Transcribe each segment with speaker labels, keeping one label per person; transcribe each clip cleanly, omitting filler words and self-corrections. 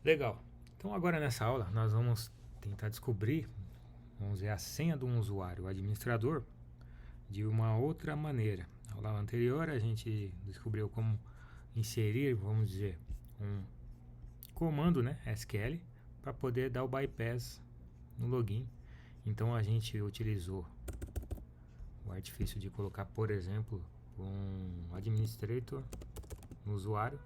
Speaker 1: Legal. Então agora nessa aula nós vamos tentar descobrir, vamos dizer, a senha de um usuário, o administrador, de uma outra maneira. Na aula anterior a gente descobriu como inserir, vamos dizer, um comando, né, SQL, para poder dar o bypass no login. Então a gente utilizou o artifício de colocar, por exemplo, um administrator no usuário.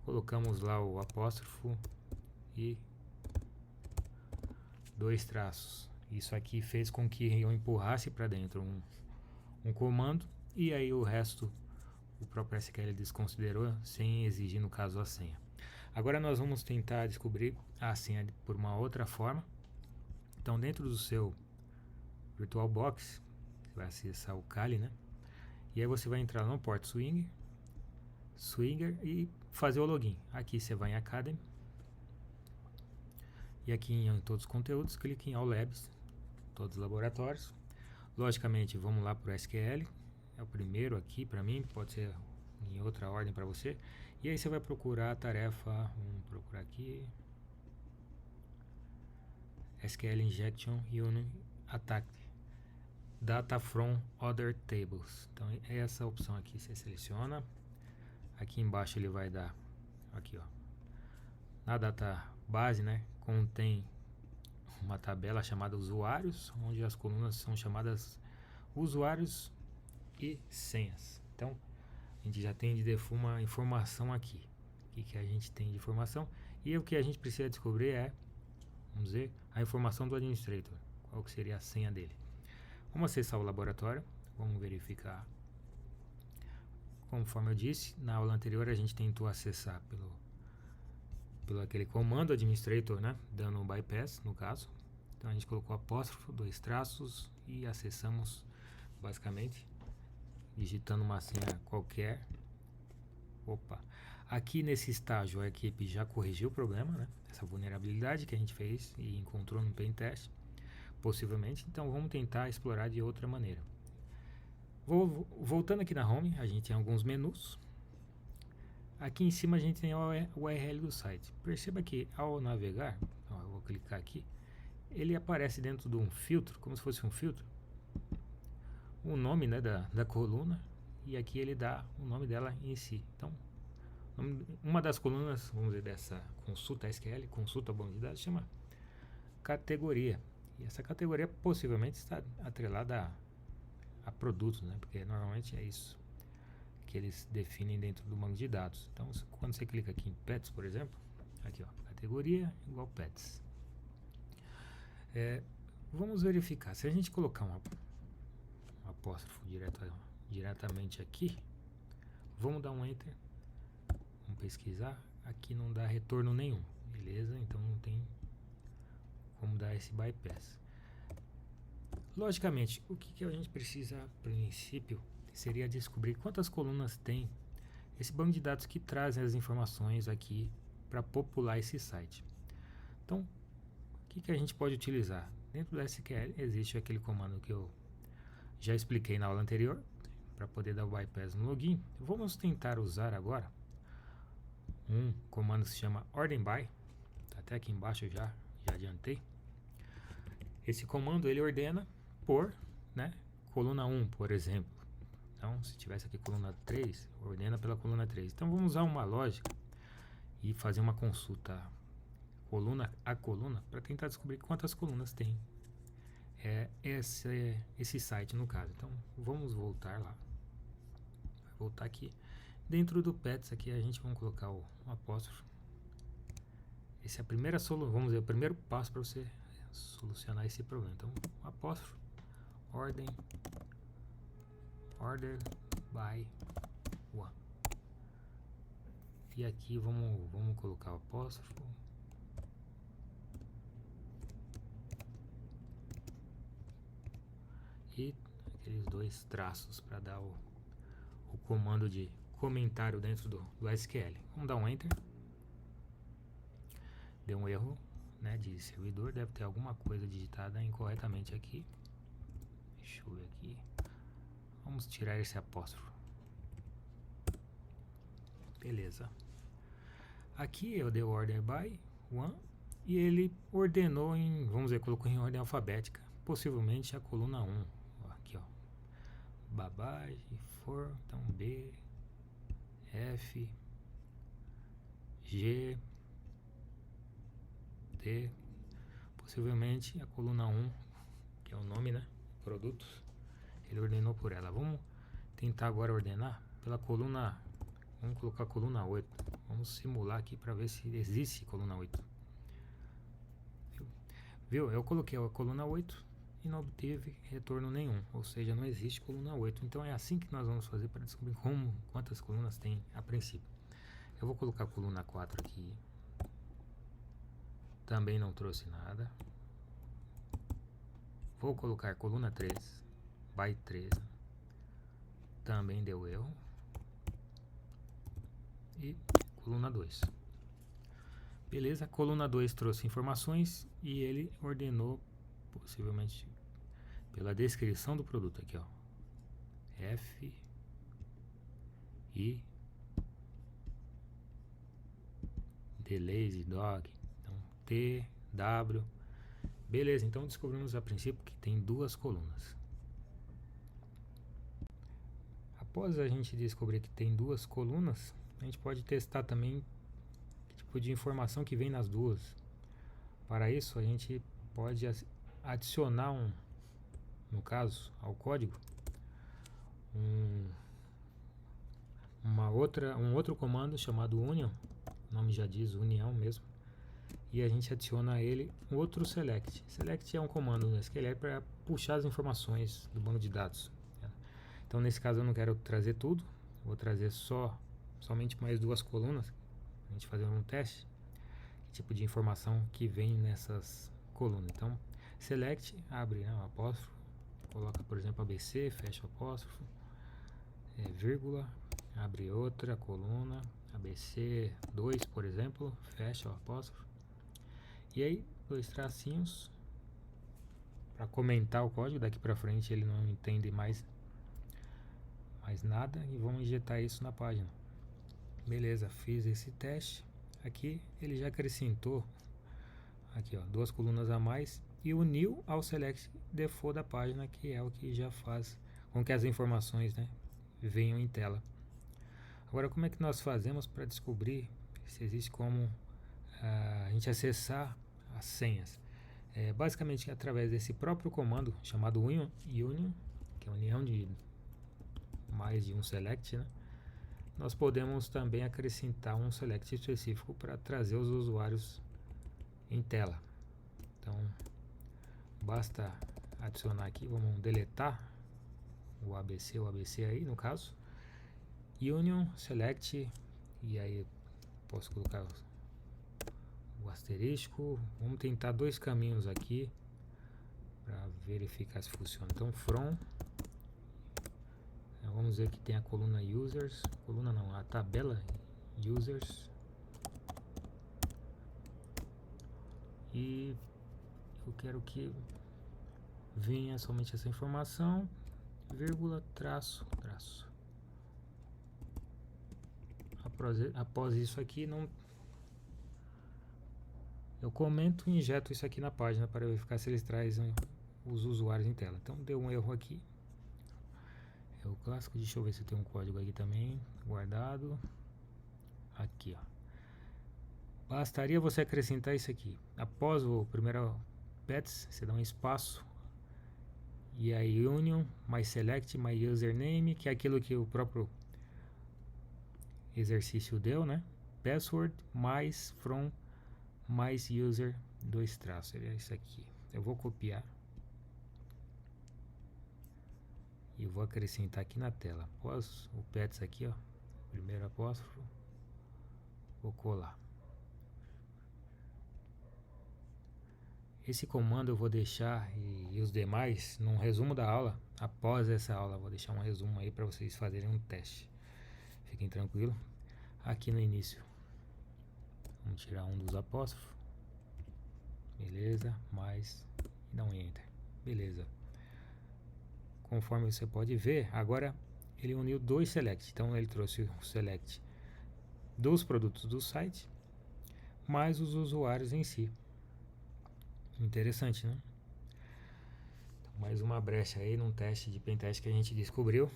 Speaker 1: Colocamos lá o apóstrofo e dois traços. Isso aqui fez com que eu empurrasse para dentro um comando e aí o resto o próprio SQL desconsiderou sem exigir no caso a senha. Agora nós vamos tentar descobrir a senha por uma outra forma. Então dentro do seu VirtualBox você vai acessar o Kali, né? E aí você vai entrar no Port Swinger e fazer o login. Aqui você vai em Academy e aqui em todos os conteúdos clique em All Labs, todos os laboratórios. Logicamente vamos lá para o SQL, é o primeiro aqui para mim, pode ser em outra ordem para você. E aí você vai procurar a tarefa, vamos procurar aqui, SQL Injection Union Attack Data from Other Tables. Então é essa opção aqui, você seleciona. Aqui embaixo ele vai dar, aqui ó, na data base, né, contém uma tabela chamada usuários, onde as colunas são chamadas usuários e senhas. Então a gente já tem de default uma informação aqui. O que a gente tem de informação? E o que a gente precisa descobrir é, vamos dizer, a informação do administrator. Qual que seria a senha dele? Vamos acessar o laboratório, vamos verificar. Conforme eu disse, na aula anterior a gente tentou acessar pelo aquele comando administrator, né, dando um bypass no caso. Então a gente colocou apóstrofo, dois traços e acessamos basicamente digitando uma senha qualquer. Opa, aqui nesse estágio a equipe já corrigiu o problema, né, essa vulnerabilidade que a gente fez e encontrou no pen test, possivelmente. Então vamos tentar explorar de outra maneira. Voltando aqui na home, a gente tem alguns menus. Aqui em cima a gente tem o URL do site. Perceba que ao navegar, ó, eu vou clicar aqui, ele aparece dentro de um filtro, como se fosse um filtro, o nome, né, da coluna, e aqui ele dá o nome dela em si. Então, uma das colunas, vamos dizer, dessa consulta SQL, consulta banco de dados, chama categoria. E essa categoria possivelmente está atrelada a produtos, né, porque normalmente é isso que eles definem dentro do banco de dados. Então, quando você clica aqui em Pets, por exemplo, aqui ó, categoria igual Pets. Vamos verificar. Se a gente colocar um apóstrofo diretamente aqui, vamos dar um Enter, vamos pesquisar. Aqui não dá retorno nenhum, beleza? Então não tem como dar esse bypass. Logicamente, o que a gente precisa a princípio seria descobrir quantas colunas tem esse banco de dados que traz as informações aqui para popular esse site. Então, o que a gente pode utilizar? Dentro do SQL existe aquele comando que eu já expliquei na aula anterior, para poder dar o bypass no login. Vamos tentar usar agora um comando que se chama ordem by, tá até aqui embaixo, eu já adiantei. Esse comando ele ordena por, né, coluna 1, por exemplo. Então, se tivesse aqui coluna 3, ordena pela coluna 3. Então, vamos usar uma lógica e fazer uma consulta coluna a coluna para tentar descobrir quantas colunas tem esse site no caso. Então, vamos voltar lá. Vai voltar aqui. Dentro do Pets aqui a gente vai colocar um apóstrofo. Esse é a primeira solução, vamos dizer, o primeiro passo para você solucionar esse problema. Então, apóstrofo, ordem, order by one. E aqui vamos colocar o apóstrofo. E aqueles dois traços para dar o comando de comentário dentro do SQL. Vamos dar um Enter. Deu um erro, né, de servidor, deve ter alguma coisa digitada incorretamente aqui. Deixa eu ver aqui. Vamos tirar esse apóstrofo. Beleza. Aqui eu dei order by one e ele ordenou em, vamos dizer, colocou em ordem alfabética, possivelmente a coluna 1. Aqui, ó. Babage, for, então B, F, G, D, possivelmente a coluna 1, que é o nome, né? Produtos. Ele ordenou por ela. Vamos tentar agora ordenar pela coluna. Vamos colocar a coluna 8. Vamos simular aqui para ver se existe coluna 8. Viu? Eu coloquei a coluna 8 e não obtive retorno nenhum. Ou seja, não existe coluna 8. Então é assim que nós vamos fazer para descobrir quantas colunas tem a princípio. Eu vou colocar a coluna 4 aqui. Também não trouxe nada. Vou colocar coluna 3. By 3. Também deu erro. E coluna 2. Beleza, coluna 2 trouxe informações e ele ordenou, possivelmente pela descrição do produto aqui, ó. F, I, The Lazy Dog, então T, W. Beleza, então descobrimos a princípio que tem duas colunas. Após a gente descobrir que tem duas colunas, a gente pode testar também que tipo de informação que vem nas duas. Para isso, a gente pode adicionar no caso, ao código, um outro comando chamado union, o nome já diz união mesmo, e a gente adiciona a ele outro select. Select é um comando no SQL para puxar as informações do banco de dados. Então nesse caso eu não quero trazer tudo, vou trazer somente mais duas colunas, a gente fazer um teste, que tipo de informação que vem nessas colunas. Então select, abre, né, um apóstrofo, coloca por exemplo ABC, fecha o apóstrofo, vírgula, abre outra coluna, ABC 2 por exemplo, fecha o apóstrofo, e aí dois tracinhos para comentar o código. Daqui para frente ele não entende mais nada, e vamos injetar isso na página. Beleza, fiz esse teste. Aqui ele já acrescentou aqui, ó, duas colunas a mais e uniu ao select default da página, que é o que já faz com que as informações, né, venham em tela. Agora, como é que nós fazemos para descobrir se existe como a gente acessar as senhas? Basicamente através desse próprio comando chamado union, que é a união de mais de um select, né? Nós podemos também acrescentar um select específico para trazer os usuários em tela. Então basta adicionar aqui, vamos deletar o ABC aí no caso, union select, e aí posso colocar o asterisco. Vamos tentar dois caminhos aqui para verificar se funciona. Então from, vamos ver que tem a coluna users, coluna não, a tabela users, e eu quero que venha somente essa informação, vírgula, traço. Após isso aqui, eu comento e injeto isso aqui na página para verificar se eles trazem os usuários em tela. Então deu um erro aqui, é o clássico. Deixa eu ver se tem um código aqui também guardado. Aqui, ó. Bastaria você acrescentar isso aqui. Após o primeiro pets, você dá um espaço, e aí union mais select mais username, que é aquilo que o próprio exercício deu, né? Password mais from mais user, dois traços. É isso aqui. Eu vou copiar e vou acrescentar aqui na tela. Após o pets aqui, ó, primeiro apóstrofo, vou colar. Esse comando eu vou deixar, e os demais, num resumo da aula. Após essa aula eu vou deixar um resumo aí para vocês fazerem um teste. Fiquem tranquilos. Aqui no início, vamos tirar um dos apóstrofos. Beleza, mais, e dá um enter. Beleza. Conforme você pode ver, agora ele uniu dois select. Então ele trouxe o select dos produtos do site, mais os usuários em si. Interessante, né? Então, mais uma brecha aí num teste de pentest que a gente descobriu.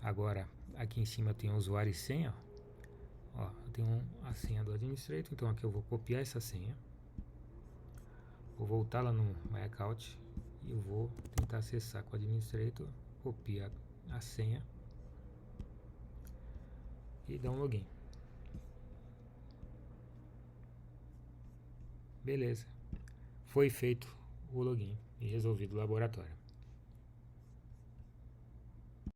Speaker 1: Agora, aqui em cima tem o usuário e senha. Ó, eu tenho a senha do administrator, então aqui eu vou copiar essa senha. Vou voltar lá no My Account e eu vou tentar acessar com o administrator, copiar a senha e dar um login. Beleza. Foi feito o login e resolvido o laboratório.